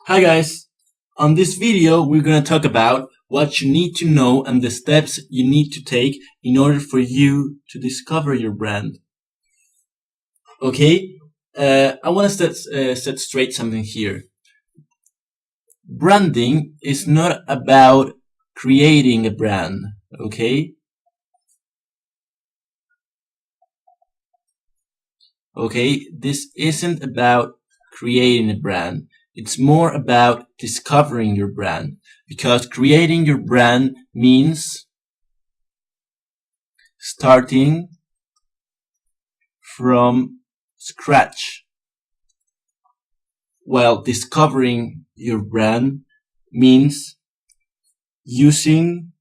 Hi guys! On this video we're going to talk about what you need to know and the steps you need to take in order for you to discover your brand. Okay? I want to set straight something here. Branding is not about creating a brand, okay? Okay, this isn't about creating a brand. It's more about discovering your brand, because creating your brand means starting from scratch, while discovering your brand means using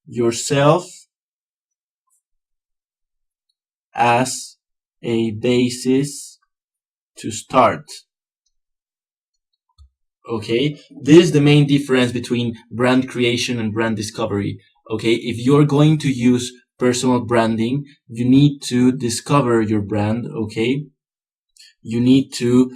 yourself as a basis to start. Okay, this is the main difference between brand creation and brand discovery. Okay, if you're going to use personal branding, you need to discover your brand. Okay, you need to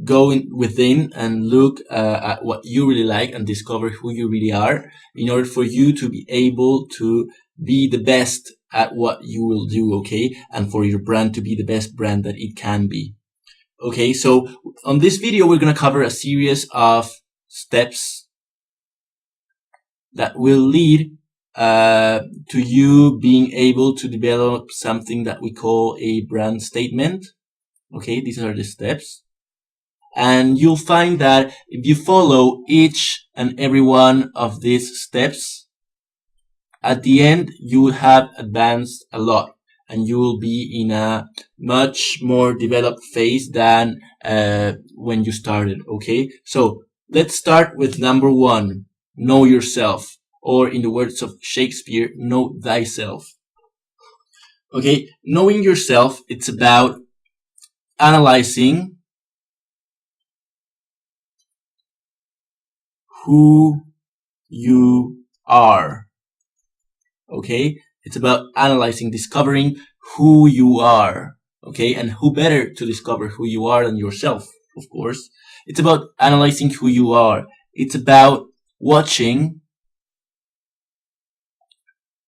go within and look at what you really like and discover who you really are in order for you to be able to be the best at what you will do. Okay, and for your brand to be the best brand that it can be. Okay, so on this video, we're going to cover a series of steps that will lead to you being able to develop something that we call a brand statement. Okay, these are the steps. And you'll find that if you follow each and every one of these steps, at the end, you will have advanced a lot. And you will be in a much more developed phase than when you started, okay? So let's start with number one, know yourself, or in the words of Shakespeare, know thyself. Okay, knowing yourself, it's about analyzing who you are, okay? It's about analyzing, discovering who you are, okay? And who better to discover who you are than yourself, of course. It's about analyzing who you are. It's about watching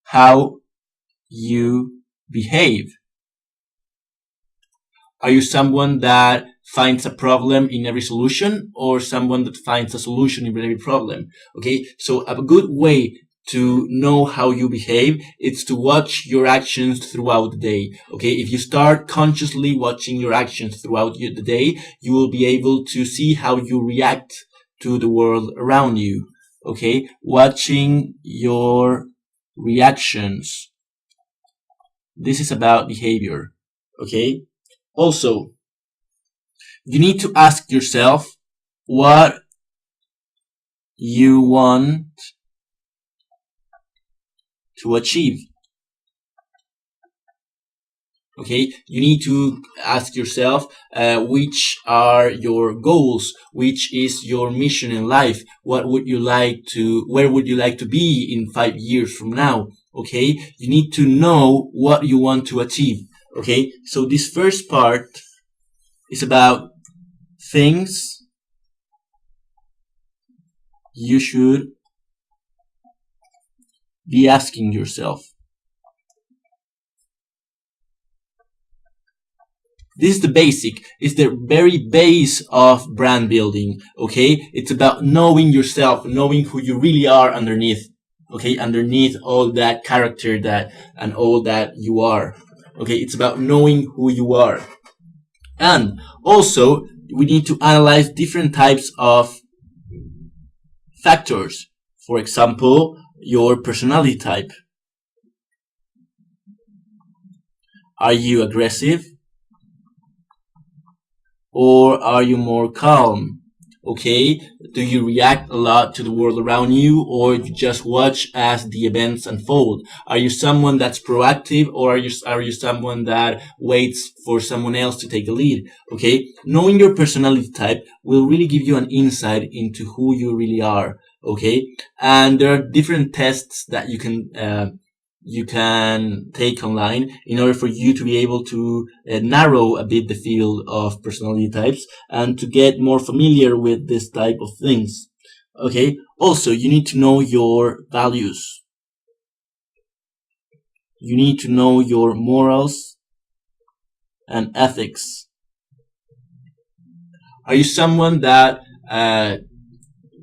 how you behave. Are you someone that finds a problem in every solution, or someone that finds a solution in every problem? Okay, so a good way to know how you behave, it's to watch your actions throughout the day. Okay, if you start consciously watching your actions throughout the day, you will be able to see how you react to the world around you. Okay, watching your reactions. This is about behavior. Okay, also, you need to ask yourself what you want to achieve. Okay, you need to ask yourself which are your goals, which is your mission in life. Where would you like to be in 5 years from now? Okay, you need to know what you want to achieve. Okay, so this first part is about things you should be asking yourself. This is the basic. It's the very base of brand building. Okay, it's about knowing yourself, knowing who you really are underneath. Okay, underneath all that character and all that you are. Okay, it's about knowing who you are. And also, we need to analyze different types of factors. For example, your personality type. Are you aggressive? Or are you more calm? Okay, do you react a lot to the world around you, or you just watch as the events unfold? Are you someone that's proactive, or are you someone that waits for someone else to take the lead? Okay, knowing your personality type will really give you an insight into who you really are. Okay, and there are different tests that you can you can take online in order for you to be able to narrow a bit the field of personality types and to get more familiar with this type of things. Okay. Also, you need to know your values. You need to know your morals and ethics. Are you someone that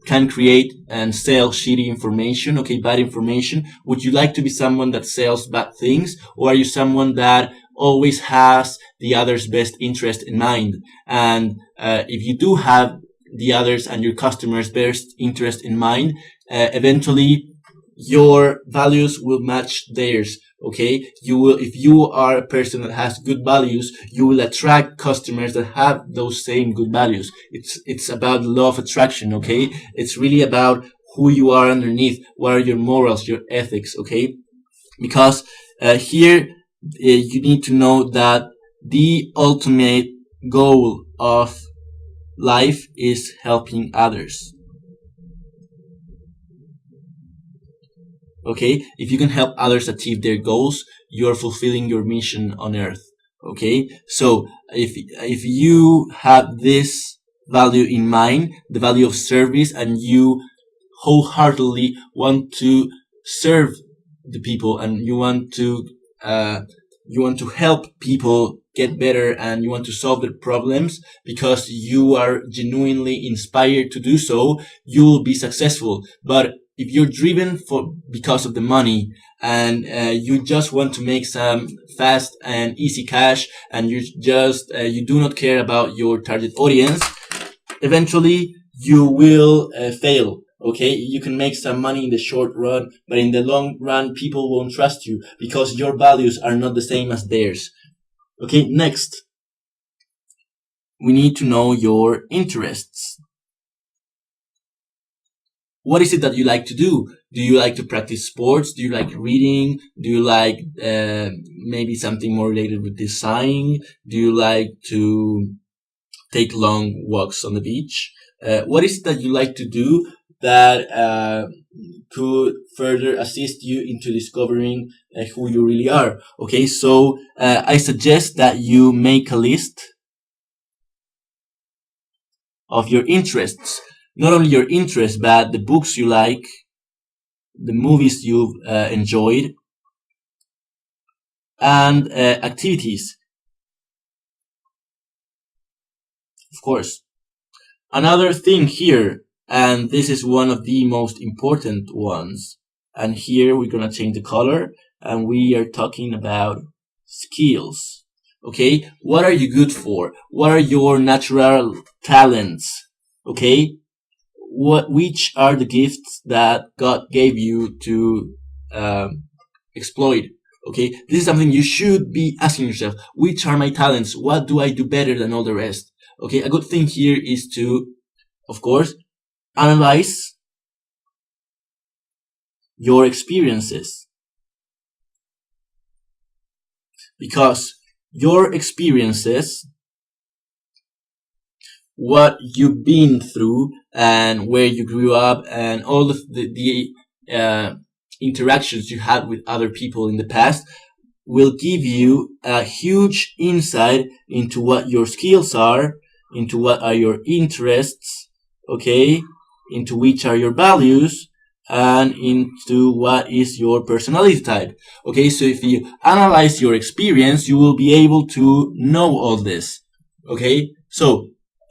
can create and sell shitty information, okay, bad information? Would you like to be someone that sells bad things? Or are you someone that always has the other's best interest in mind? And if you do have the others and your customers' best interest in mind, eventually your values will match theirs. Okay, you will, if you are a person that has good values, you will attract customers that have those same good values. It's about law of attraction. Okay, it's really about who you are underneath. What are your morals, your ethics? Okay, because here you need to know that the ultimate goal of life is helping others. Okay, if you can help others achieve their goals, you're fulfilling your mission on earth. Okay, so if you have this value in mind, the value of service, and you wholeheartedly want to serve the people, and you want to help people get better, and you want to solve their problems because you are genuinely inspired to do so, you will be successful. But if you're driven for because of the money, and you just want to make some fast and easy cash, and you do not care about your target audience, eventually you will fail. Okay, you can make some money in the short run, but in the long run, people won't trust you because your values are not the same as theirs. Okay, next, we need to know your interests. What is it that you like to do? Do you like to practice sports? Do you like reading? Do you like maybe something more related with design? Do you like to take long walks on the beach? What is it that you like to do that could further assist you into discovering who you really are? Okay, so I suggest that you make a list of your interests. Not only your interests, but the books you like, the movies you've enjoyed, and activities, of course. Another thing here, and this is one of the most important ones, and here we're gonna change the color, and we are talking about skills. Okay, what are you good for? What are your natural talents? Okay, which are the gifts that God gave you to exploit? Okay, this is something you should be asking yourself. Which are my talents? What do I do better than all the rest? Okay, a good thing here is to, of course, analyze your experiences, because your experiences, what you've been through and where you grew up, and all of the interactions you had with other people in the past, will give you a huge insight into what your skills are, into what are your interests, okay, into which are your values, and into what is your personality type. Okay, so if you analyze your experience, you will be able to know all this. Okay, so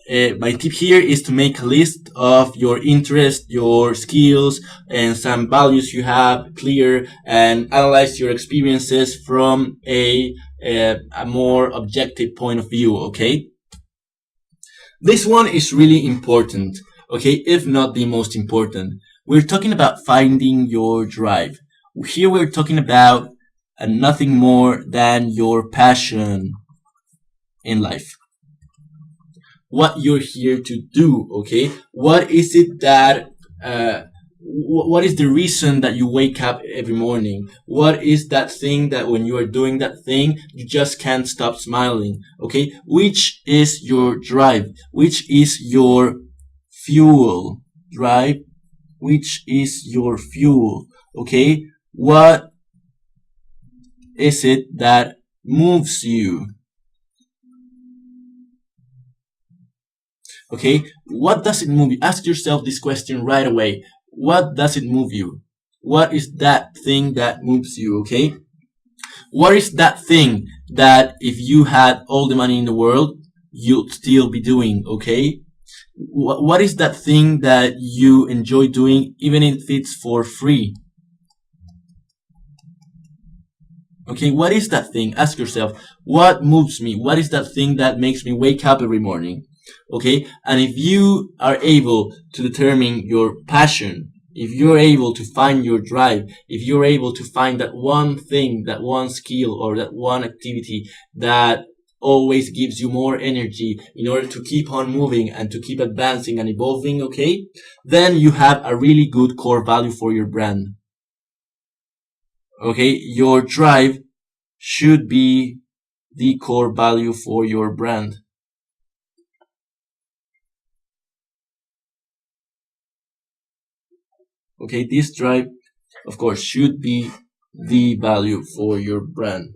my tip here is to make a list of your interests, your skills, and some values you have clear, and analyze your experiences from a more objective point of view. Okay, this one is really important. Okay, if not the most important. We're talking about finding your drive. Here we're talking about nothing more than your passion in life. What you're here to do, okay? What is it that, what is the reason that you wake up every morning? What is that thing that when you are doing that thing, you just can't stop smiling, okay? Which is your drive? Which is your fuel, right? Which is your fuel, okay? What is it that moves you? Okay, what does it move you? Ask yourself this question right away. What does it move you? What is that thing that moves you? Okay, what is that thing that if you had all the money in the world, you'd still be doing? Okay, what is that thing that you enjoy doing, even if it's for free? Okay, what is that thing? Ask yourself, what moves me? What is that thing that makes me wake up every morning? Okay, and if you are able to determine your passion, if you're able to find your drive, if you're able to find that one thing, that one skill, or that one activity that always gives you more energy in order to keep on moving and to keep advancing and evolving, okay, then you have a really good core value for your brand. Okay, your drive should be the core value for your brand. Okay, this drive, of course, should be the value for your brand.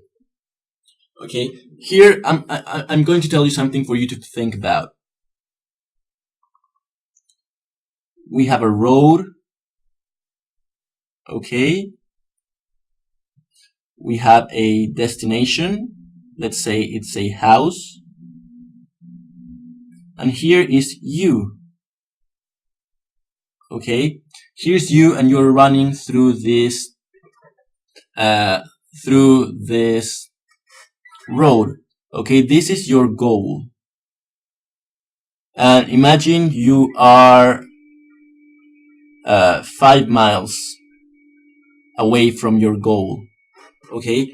Okay, here I'm going to tell you something for you to think about. We have a road. Okay, we have a destination. Let's say it's a house. And here is you. Okay, here's you, and you're running through this road. Okay, this is your goal. And imagine you are 5 miles away from your goal. Okay,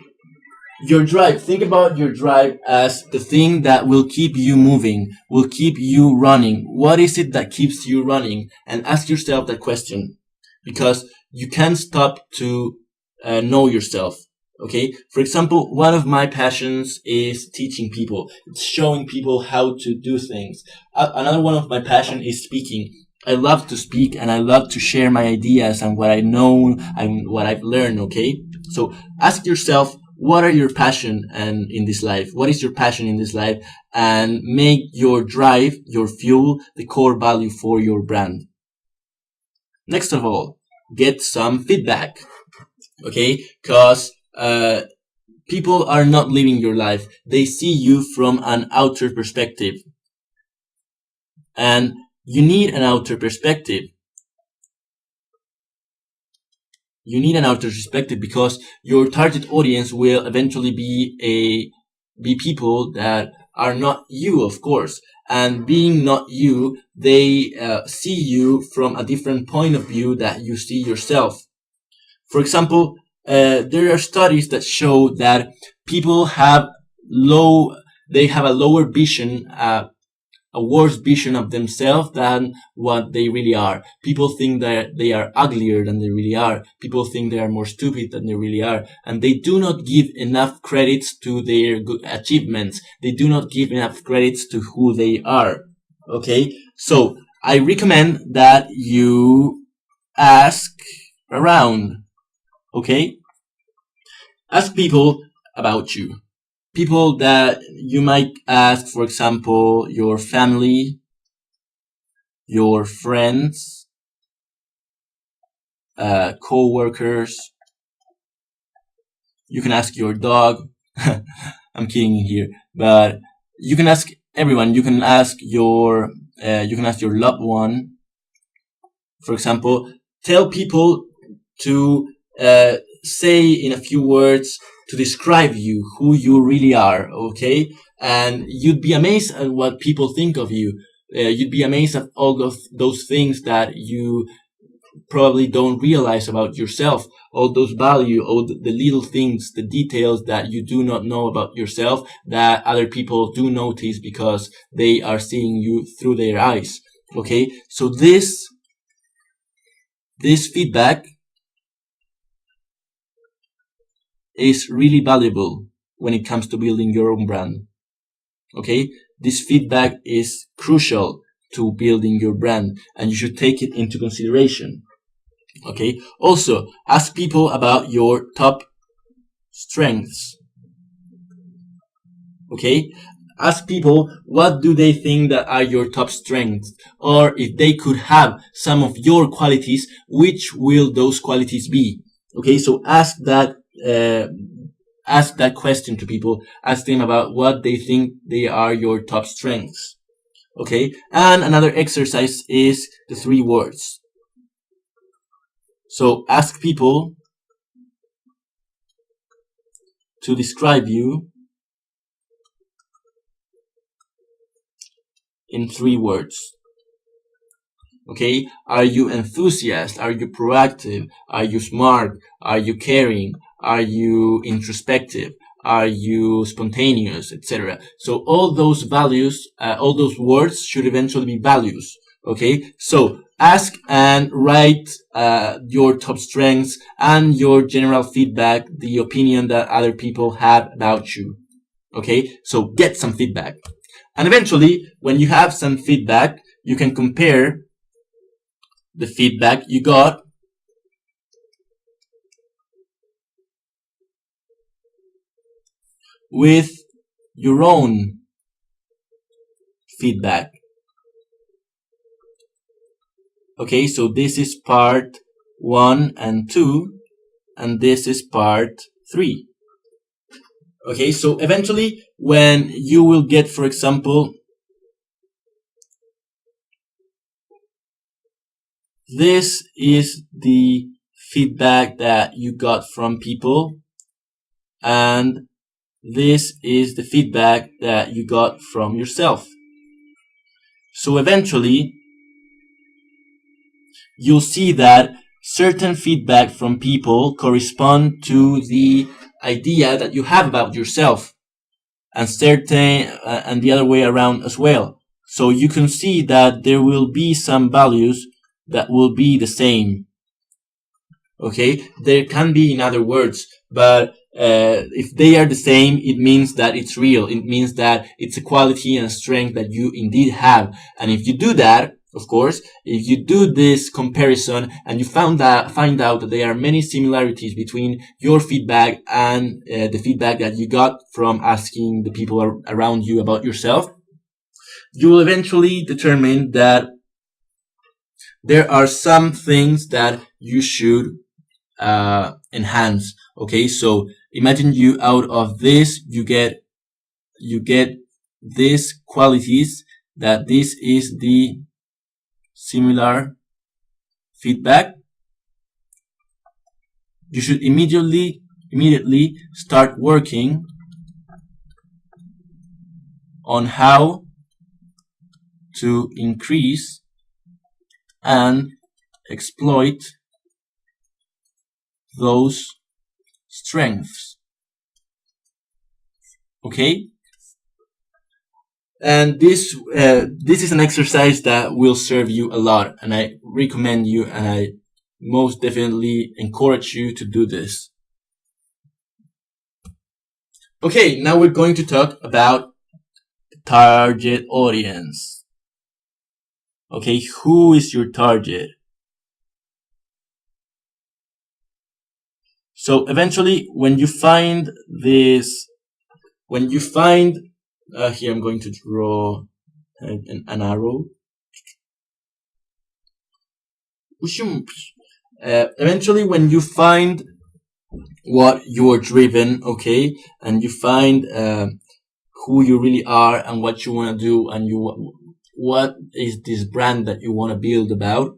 your drive, think about your drive as the thing that will keep you moving, will keep you running. What is it that keeps you running? And ask yourself that question, because you can't stop to know yourself. Okay, for example, one of my passions is teaching people. It's showing people how to do things. Another one of my passion is speaking. I love to speak, and I love to share my ideas and what I know and what I've learned. Okay, so ask yourself, what are your passion and in this life? What is your passion in this life? And make your drive, your fuel, the core value for your brand. Next of all, get some feedback. Okay, because people are not living your life. They see you from an outer perspective. And you need an outer perspective. You need an outer perspective because your target audience will eventually be people that are not you, of course. And being not you, they see you from a different point of view that you see yourself. For example, there are studies that show that people have a lower vision, a worse vision of themselves than what they really are. People think that they are uglier than they really are. People think they are more stupid than they really are. And they do not give enough credits to their good achievements. They do not give enough credits to who they are. Okay? So, I recommend that you ask around. Okay? Ask people about you. People that you might ask, for example, your family, your friends, co-workers. You can ask your dog. I'm kidding here, but you can ask everyone. You can ask your loved one. For example, tell people to say in a few words to describe you, who you really are, okay? And you'd be amazed at what people think of you. You'd be amazed at all of those things that you probably don't realize about yourself, all those value, all the little things, the details that you do not know about yourself that other people do notice because they are seeing you through their eyes, okay? So this feedback is really valuable when it comes to building your own brand. Okay? This feedback is crucial to building your brand, and you should take it into consideration. Okay? Also, ask people about your top strengths. Okay, ask people what do they think that are your top strengths, or if they could have some of your qualities, which will those qualities be? Okay, so ask that question to people. Ask them about what they think they are your top strengths. Okay, and another exercise is the 3 words. So ask people to describe you in 3 words. Okay, are you enthusiastic? Are you proactive? Are you smart? Are you caring? Are you introspective? Are you spontaneous, etc.? So all those values, all those words should eventually be values. Okay, so ask and write your top strengths and your general feedback, the opinion that other people have about you. Okay, so get some feedback. And eventually, when you have some feedback, you can compare the feedback you got with your own feedback. Okay, so this is part 1 and 2, and this is part 3. Okay, so eventually when you will get, for example, this is the feedback that you got from people, and this is the feedback that you got from yourself. So eventually, you'll see that certain feedback from people correspond to the idea that you have about yourself, and certain and the other way around as well. So you can see that there will be some values that will be the same. Okay, there can be in other words, but if they are the same, it means that it's real. It means that it's a quality and a strength that you indeed have. And if you do that, of course, if you do this comparison and you find out that there are many similarities between your feedback and the feedback that you got from asking the people around you about yourself, you will eventually determine that there are some things that you should enhance. Okay, so imagine you out of this you get these qualities, that this is the similar feedback. You should immediately start working on how to increase and exploit those strengths. Okay, and this is an exercise that will serve you a lot, and I recommend you, and I most definitely encourage you to do this. Okay, now we're going to talk about target audience. Okay, who is your target? So eventually, when you find this, here I'm going to draw an arrow. Eventually, when you find what you're driven, okay, and you find who you really are and what you want to do, and what is this brand that you want to build about,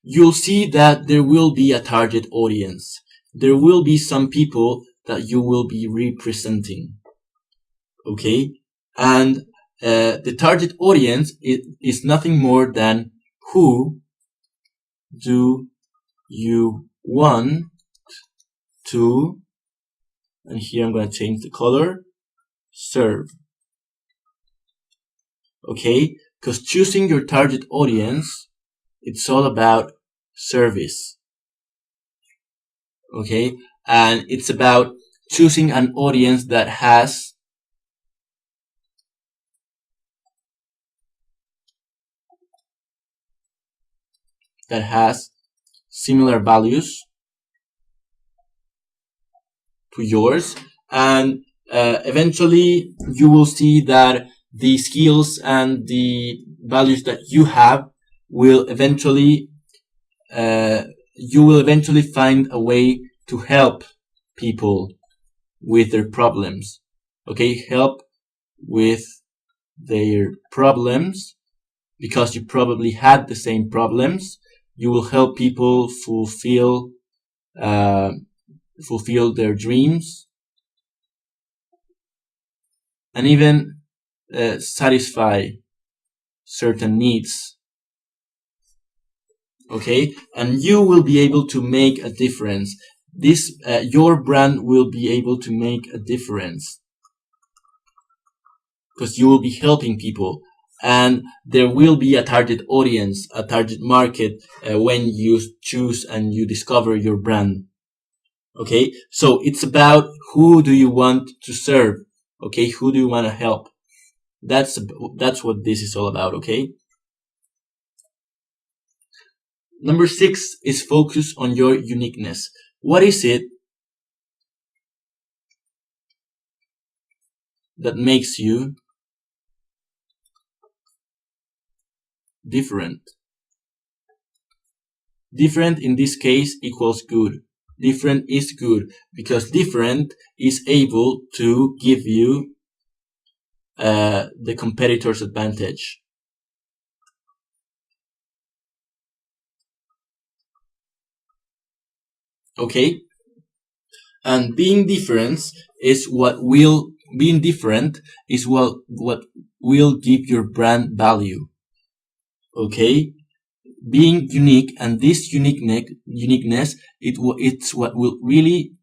you'll see that there will be a target audience. There will be some people that you will be representing. Okay, and the target audience is nothing more than who do you want to, and here I'm going to change the color, serve. Okay, because choosing your target audience, it's all about service. Okay, and it's about choosing an audience that has similar values, to yours, and eventually you will see that the skills and the values that you have will eventually you will eventually find a way to help people with their problems. Okay, help with their problems because you probably had the same problems. You will help people uh, fulfill their dreams, and even satisfy certain needs. Okay, and you will be able to make a difference. This your brand will be able to make a difference because you will be helping people, and there will be a target audience, a target market when you choose and you discover your brand. Okay, so it's about who do you want to serve. Okay, who do you want to help? That's what this is all about. Okay. Number 6 is focus on your uniqueness. What is it that makes you different? Different in this case equals good. Different is good because different is able to give you the competitor's advantage. Okay? And being different is what will give your brand value. Okay? Being unique, and this uniqueness, it's what will really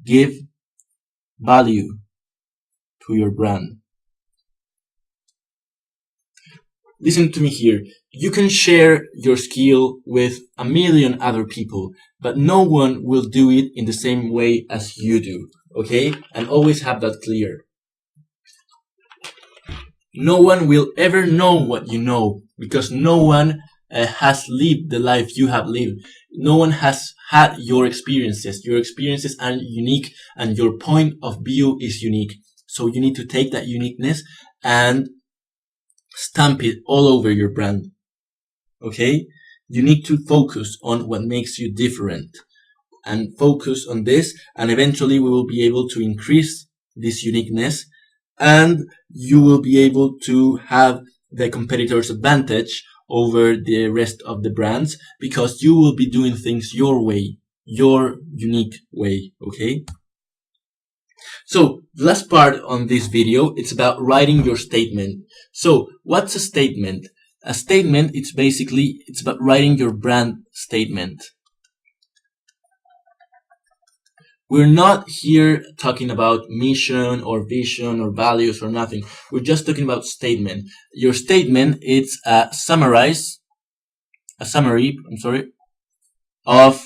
give value to your brand. Listen to me here. You can share your skill with a million other people, but no one will do it in the same way as you do. Okay? And always have that clear. No one will ever know what you know because no one has lived the life you have lived. No one has had your experiences. Your experiences are unique and your point of view is unique. So you need to take that uniqueness and stamp it all over your brand. Okay? You need to focus on what makes you different and focus on this, and eventually we will be able to increase this uniqueness and you will be able to have the competitor's advantage over the rest of the brands because you will be doing things your way, your unique way. Okay? So the last part on this video, it's about writing your statement. So what's a statement? A statement, it's about writing your brand statement. We're not here talking about mission or vision or values or nothing. We're just talking about statement. Your statement, it's a summary, of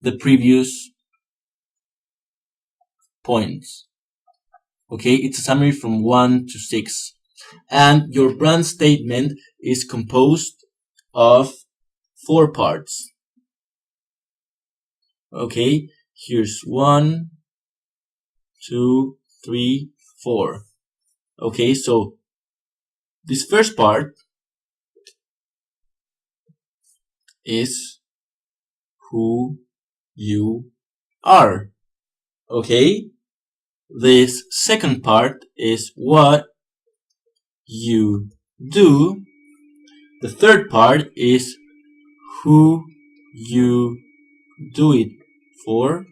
the previous points. Okay, it's a summary from 1 to 6. And your brand statement is composed of 4 parts. Okay, here's 1, 2, 3, 4. Okay, so this first part is who you are. Okay, this second part is what you do. The third part is who you do it for.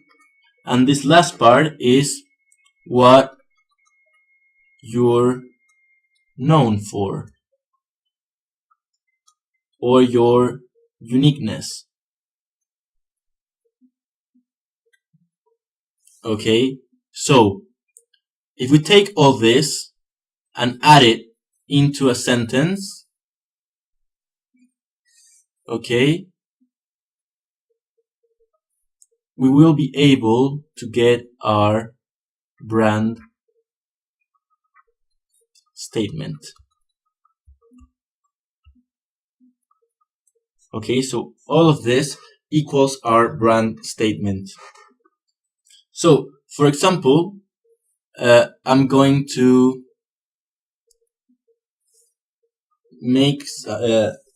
And this last part is what you're known for, or your uniqueness. Okay, so if we take all this and add it into a sentence, okay, we will be able to get our brand statement. Okay, so all of this equals our brand statement. So, for example, I'm going to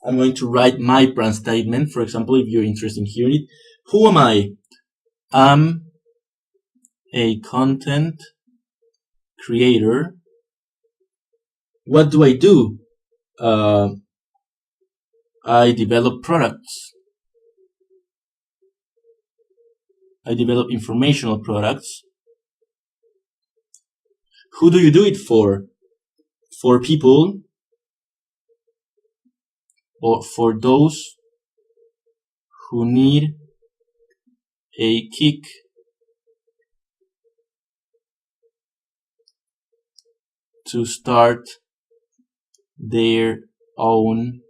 I'm going to write my brand statement. For example, if you're interested in hearing it, who am I? I'm a content creator. What do I do? I develop products. I develop informational products. Who do you do it for? For people, or for those who need a kick to start their own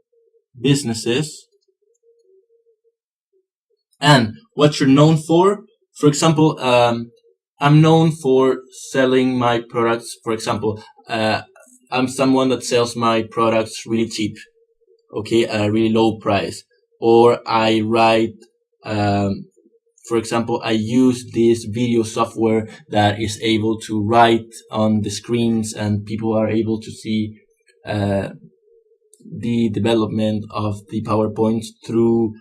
businesses. And what you're known for example, I'm known for selling my products. For example, I'm someone that sells my products really cheap, okay, at a really low price. Or I write, for example, I use this video software that is able to write on the screens, and people are able to see the development of the PowerPoints through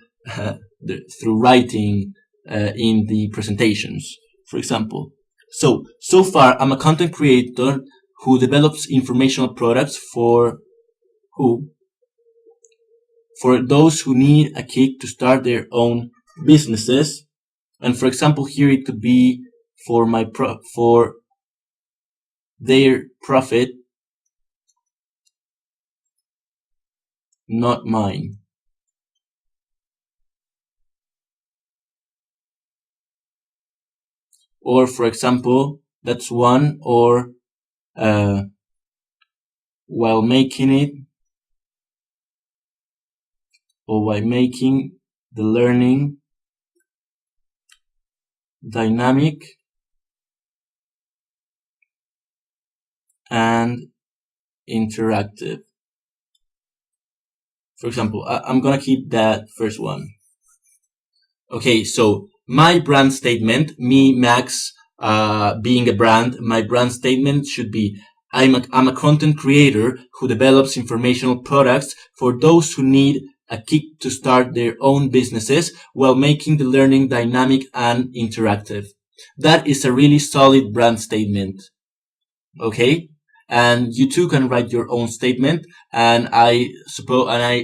through writing in the presentations, for example. So far, I'm a content creator who develops informational products for who? For those who need a kick to start their own businesses. And for example, here it could be for for their profit, not mine. Or for example, that's one. Or while making it, or while making the learning dynamic and interactive. For example, I'm gonna keep that first one. Okay, so my brand statement, me, Max, being a brand, my brand statement should be, I'm a content creator who develops informational products for those who need a kick to start their own businesses while making the learning dynamic and interactive. That is a really solid brand statement. Okay? And you too can write your own statement. And I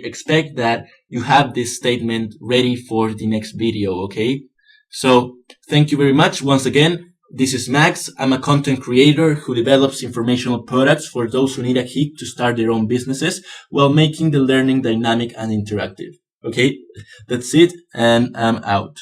expect that you have this statement ready for the next video. Okay? So thank you very much. Once again, this is Max. I'm a content creator who develops informational products for those who need a kick to start their own businesses while making the learning dynamic and interactive. Okay? That's it. And I'm out.